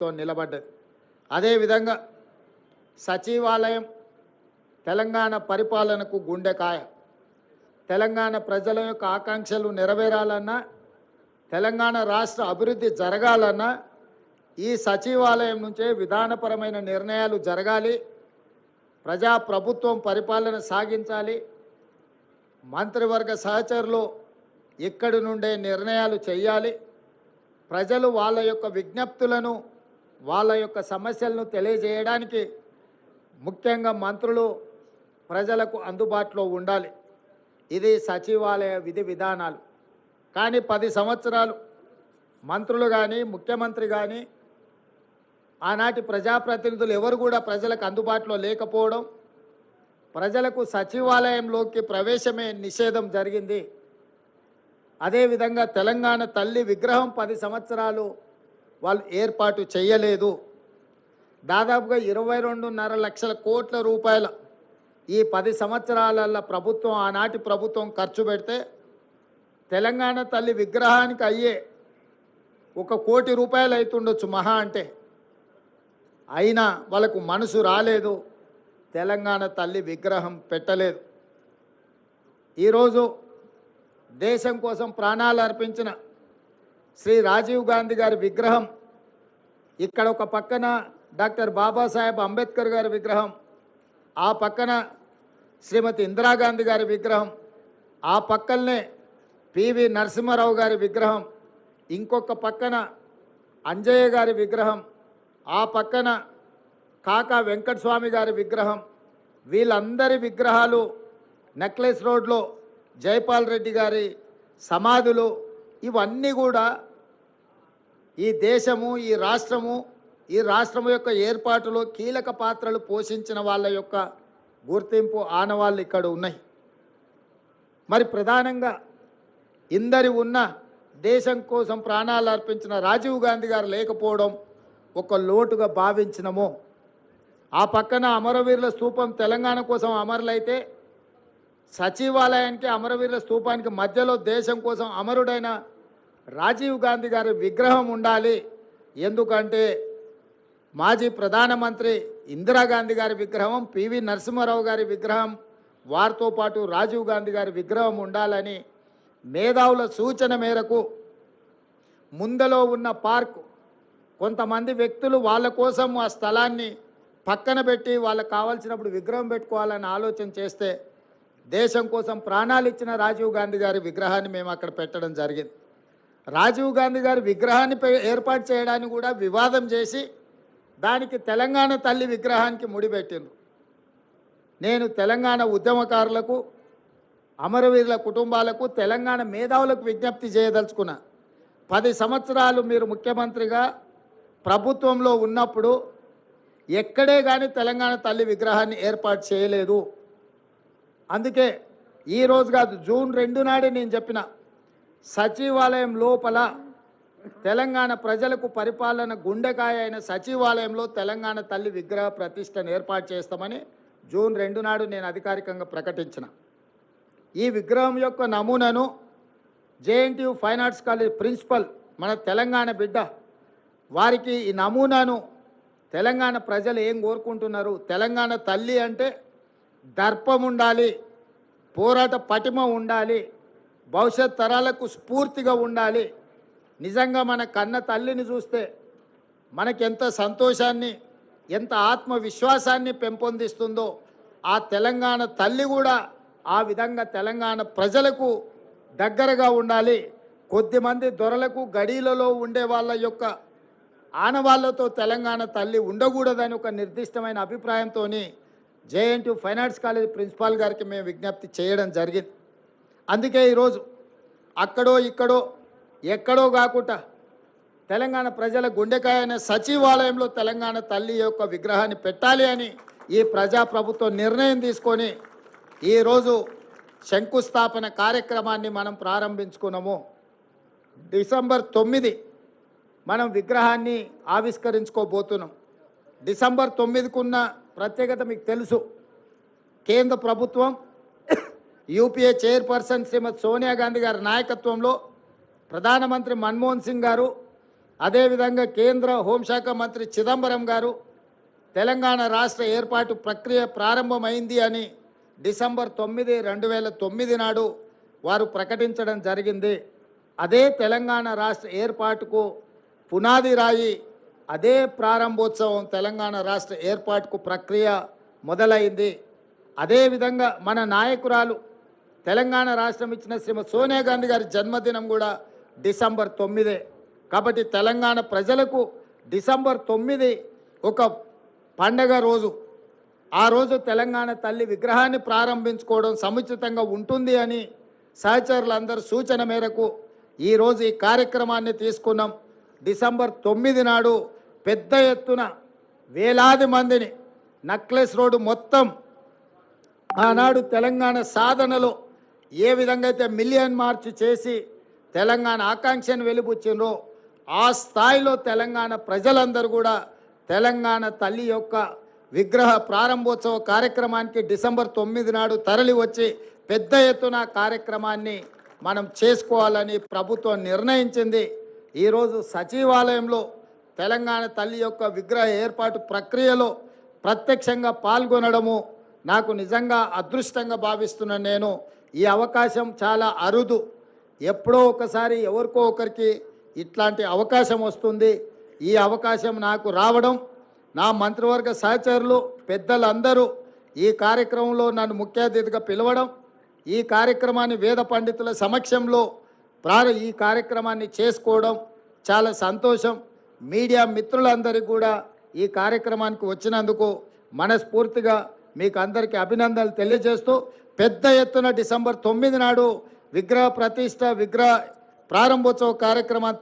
నిలబడ్డది. అదేవిధంగా సచివాలయం తెలంగాణ పరిపాలనకు గుండెకాయ. తెలంగాణ ప్రజల యొక్క ఆకాంక్షలు నెరవేరాలన్నా, తెలంగాణ రాష్ట్ర అభివృద్ధి జరగాలన్నా ఈ సచివాలయం నుంచే విధానపరమైన నిర్ణయాలు జరగాలి. ప్రజాప్రభుత్వం పరిపాలన సాగించాలి. మంత్రివర్గ సహచరులు ఇక్కడి నుండే నిర్ణయాలు చేయాలి. ప్రజలు వాళ్ళ యొక్క విజ్ఞప్తులను, వాళ్ళ యొక్క సమస్యలను తెలియజేయడానికి ముఖ్యంగా మంత్రులు ప్రజలకు అందుబాటులో ఉండాలి. ఇది సచివాలయ విధి విధానాలు. కానీ 10 సంవత్సరాలు మంత్రులు కానీ, ముఖ్యమంత్రి కానీ, ఆనాటి ప్రజాప్రతినిధులు ఎవరు కూడా ప్రజలకు అందుబాటులో లేకపోవడం, ప్రజలకు సచివాలయంలోకి ప్రవేశమే నిషేధం జరిగింది. అదేవిధంగా తెలంగాణ తల్లి విగ్రహం 10 సంవత్సరాలు వాళ్ళు ఏర్పాటు చేయలేదు. దాదాపుగా 22.5 లక్షల కోట్ల రూపాయల ఈ 10 సంవత్సరాల ప్రభుత్వం, ఆనాటి ప్రభుత్వం ఖర్చు పెడితే తెలంగాణ తల్లి విగ్రహానికి అయ్యే 1 కోటి రూపాయలు అవుతుండొచ్చు మహా అంటే. అయినా వాళ్ళకు మనసు రాలేదు, తెలంగాణ తల్లి విగ్రహం పెట్టలేదు. ఈరోజు దేశం కోసం ప్రాణాలు అర్పించిన శ్రీ రాజీవ్ గాంధీ గారి విగ్రహం ఇక్కడ ఒక పక్కన, డాక్టర్ బాబాసాహెబ్ అంబేద్కర్ గారి విగ్రహం ఆ పక్కన, శ్రీమతి ఇందిరాగాంధీ గారి విగ్రహం ఆ పక్కనే, పివి నరసింహారావు గారి విగ్రహం ఇంకొక పక్కన, అంజయ్య గారి విగ్రహం ఆ పక్కన, కాకా వెంకటస్వామి గారి విగ్రహం, వీళ్ళందరి విగ్రహాలు నెక్లెస్ రోడ్లో జైపాల్ రెడ్డి గారి సమాధులు, ఇవన్నీ కూడా ఈ దేశము, ఈ రాష్ట్రము యొక్క ఏర్పాటులో కీలక పాత్రలు పోషించిన వాళ్ళ యొక్క గుర్తింపు ఆనవాళ్ళు ఇక్కడ ఉన్నాయి. మరి ప్రధానంగా ఇందరి ఉన్న దేశం కోసం ప్రాణాలు అర్పించిన రాజీవ్ గాంధీ గారు లేకపోవడం ఒక లోటుగా భావించినము. ఆ పక్కన అమరవీరుల స్తూపం తెలంగాణ కోసం అమరులైతే, సచివాలయానికి అమరవీరుల స్తూపానికి మధ్యలో దేశం కోసం అమరుడైన రాజీవ్ గాంధీ గారి విగ్రహం ఉండాలి. ఎందుకంటే మాజీ ప్రధానమంత్రి ఇందిరాగాంధీ గారి విగ్రహం, పివి నరసింహారావు గారి విగ్రహం, వారితో పాటు రాజీవ్ గాంధీ గారి విగ్రహం ఉండాలని మేధావుల సూచన మేరకు ముందలో ఉన్న పార్కు కొంతమంది వ్యక్తులు వాళ్ళ కోసం ఆ స్థలాన్ని పక్కన పెట్టి వాళ్ళకు కావాల్సినప్పుడు విగ్రహం పెట్టుకోవాలని ఆలోచన చేస్తే, దేశం కోసం ప్రాణాలు ఇచ్చిన రాజీవ్ గాంధీ గారి విగ్రహాన్ని మేము అక్కడ పెట్టడం జరిగింది. రాజీవ్ గాంధీ గారి విగ్రహాన్ని ఏర్పాటు చేయడానికి కూడా వివాదం చేసి దానికి తెలంగాణ తల్లి విగ్రహానికి ముడిపెట్టిండ్రు. నేను తెలంగాణ ఉద్యమకారులకు, అమరవీరుల కుటుంబాలకు, తెలంగాణ మేధావులకు విజ్ఞప్తి చేయదలుచుకున్నా. 10 సంవత్సరాలు మీరు ముఖ్యమంత్రిగా ప్రభుత్వంలో ఉన్నప్పుడు ఎక్కడే కానీ తెలంగాణ తల్లి విగ్రహాన్ని ఏర్పాటు చేయలేదు. అందుకే ఈరోజు కాదు, జూన్ 2 నాడే నేను చెప్పిన, సచివాలయం లోపల తెలంగాణ ప్రజలకు పరిపాలన గుండెకాయ అయిన సచివాలయంలో తెలంగాణ తల్లి విగ్రహ ప్రతిష్టను ఏర్పాటు చేస్తామని జూన్ 2 నాడు నేను అధికారికంగా ప్రకటించిన. ఈ విగ్రహం యొక్క నమూనాను JNTU fine arts college principal, మన తెలంగాణ బిడ్డ, వారికి ఈ నమూనాను తెలంగాణ ప్రజలు ఏం కోరుకుంటున్నారు, తెలంగాణ తల్లి అంటే దర్పం ఉండాలి, పోరాట పటిమ ఉండాలి, భవిష్యత్ తరాలకు స్ఫూర్తిగా ఉండాలి. నిజంగా మన కన్న తల్లిని చూస్తే మనకెంత సంతోషాన్ని, ఎంత ఆత్మవిశ్వాసాన్ని పెంపొందిస్తుందో, ఆ తెలంగాణ తల్లి కూడా ఆ విధంగా తెలంగాణ ప్రజలకు దగ్గరగా ఉండాలి. కొద్దిమంది దొరలకు, గడీలలో ఉండే వాళ్ళ యొక్క ఆనవాళ్లతో తెలంగాణ తల్లి ఉండకూడదని ఒక నిర్దిష్టమైన అభిప్రాయంతో JNTU fine arts college principal గారికి మేము విజ్ఞప్తి చేయడం జరిగింది. అందుకే ఈరోజు అక్కడో ఇక్కడో ఎక్కడో కాకుండా తెలంగాణ ప్రజల గుండెకాయ అయిన సచివాలయంలో తెలంగాణ తల్లి యొక్క విగ్రహాన్ని పెట్టాలి అని ఈ ప్రజాప్రభుత్వం నిర్ణయం తీసుకొని ఈరోజు శంకుస్థాపన కార్యక్రమాన్ని మనం ప్రారంభించుకున్నాము. డిసెంబర్ 9 మనం విగ్రహాన్ని ఆవిష్కరించుకోబోతున్నాం. డిసెంబర్ 9కున్న ప్రత్యేకత మీకు తెలుసు. కేంద్ర ప్రభుత్వం యూపీఏ చైర్పర్సన్ శ్రీమతి సోనియా గాంధీ గారి నాయకత్వంలో ప్రధానమంత్రి మన్మోహన్ సింగ్ గారు అదేవిధంగా కేంద్ర హోంశాఖ మంత్రి చిదంబరం గారు తెలంగాణ రాష్ట్ర ఏర్పాటు ప్రక్రియ ప్రారంభమైంది అని డిసెంబర్ 9, 2009 నాడు వారు ప్రకటించడం జరిగింది. అదే తెలంగాణ రాష్ట్ర ఏర్పాటుకు పునాది రాయి, అదే ప్రారంభోత్సవం తెలంగాణ రాష్ట్ర ఏర్పాటుకు ప్రక్రియ మొదలైంది. అదేవిధంగా మన నాయకురాలు తెలంగాణ రాష్ట్రం ఇచ్చిన శ్రీమతి సోనియా గాంధీ గారి జన్మదినం కూడా డిసెంబర్ 9. కాబట్టి తెలంగాణ ప్రజలకు డిసెంబర్ 9 ఒక పండగ రోజు. ఆ రోజు తెలంగాణ తల్లి విగ్రహాన్ని ప్రారంభించుకోవడం సముచితంగా ఉంటుంది అని సహచరులందరూ సూచన మేరకు ఈరోజు ఈ కార్యక్రమాన్ని తీసుకున్నాం. డిసెంబర్ 9 నాడు పెద్ద ఎత్తున వేలాది మందిని నక్లెస్ రోడ్డు మొత్తం ఆనాడు తెలంగాణ సాధనలో ఏ విధంగా అయితే మిలియన్ మార్చ్ చేసి తెలంగాణ ఆకాంక్షను వెలిబుచ్చినో ఆ స్థాయిలో తెలంగాణ ప్రజలందరూ కూడా తెలంగాణ తల్లి యొక్క విగ్రహ ప్రారంభోత్సవ కార్యక్రమానికి డిసెంబర్ 9 నాడు తరలి వచ్చి పెద్ద ఎత్తున కార్యక్రమాన్ని మనం చేసుకోవాలని ప్రభుత్వం నిర్ణయించింది. ఈరోజు సచివాలయంలో తెలంగాణ తల్లి యొక్క విగ్రహ ఏర్పాటు ప్రక్రియలో ప్రత్యక్షంగా పాల్గొనడము నాకు నిజంగా అదృష్టంగా భావిస్తున్నాను. నేను ఈ అవకాశం చాలా అరుదు. ఎప్పుడో ఒకసారి ఎవరికో ఒకరికి ఇట్లాంటి అవకాశం వస్తుంది. ఈ అవకాశం నాకు రావడం, నా మంత్రివర్గ సహచరులు పెద్దలందరూ ఈ కార్యక్రమంలో నన్ను ముఖ్య అతిథిగా పిలవడం, ఈ కార్యక్రమాన్ని వేద పండితుల సమక్షంలో ఈ కార్యక్రమాన్ని చేసుకోవడం చాలా సంతోషం. మీడియా మిత్రులందరికీ కూడా ఈ కార్యక్రమానికి వచ్చినందుకు మనస్ఫూర్తిగా మీకు అందరికీ అభినందనలు తెలియజేస్తూ పెద్ద ఎత్తున డిసెంబర్ 9 నాడు విగ్రహ ప్రతిష్ట, విగ్రహ ప్రారంభోత్సవ కార్యక్రమాన్ని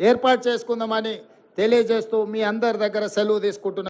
ఏర్పాటు చేసుకుందామని తెలియజేస్తూ మీ అందరి దగ్గర సెలవు తీసుకుంటున్నాను.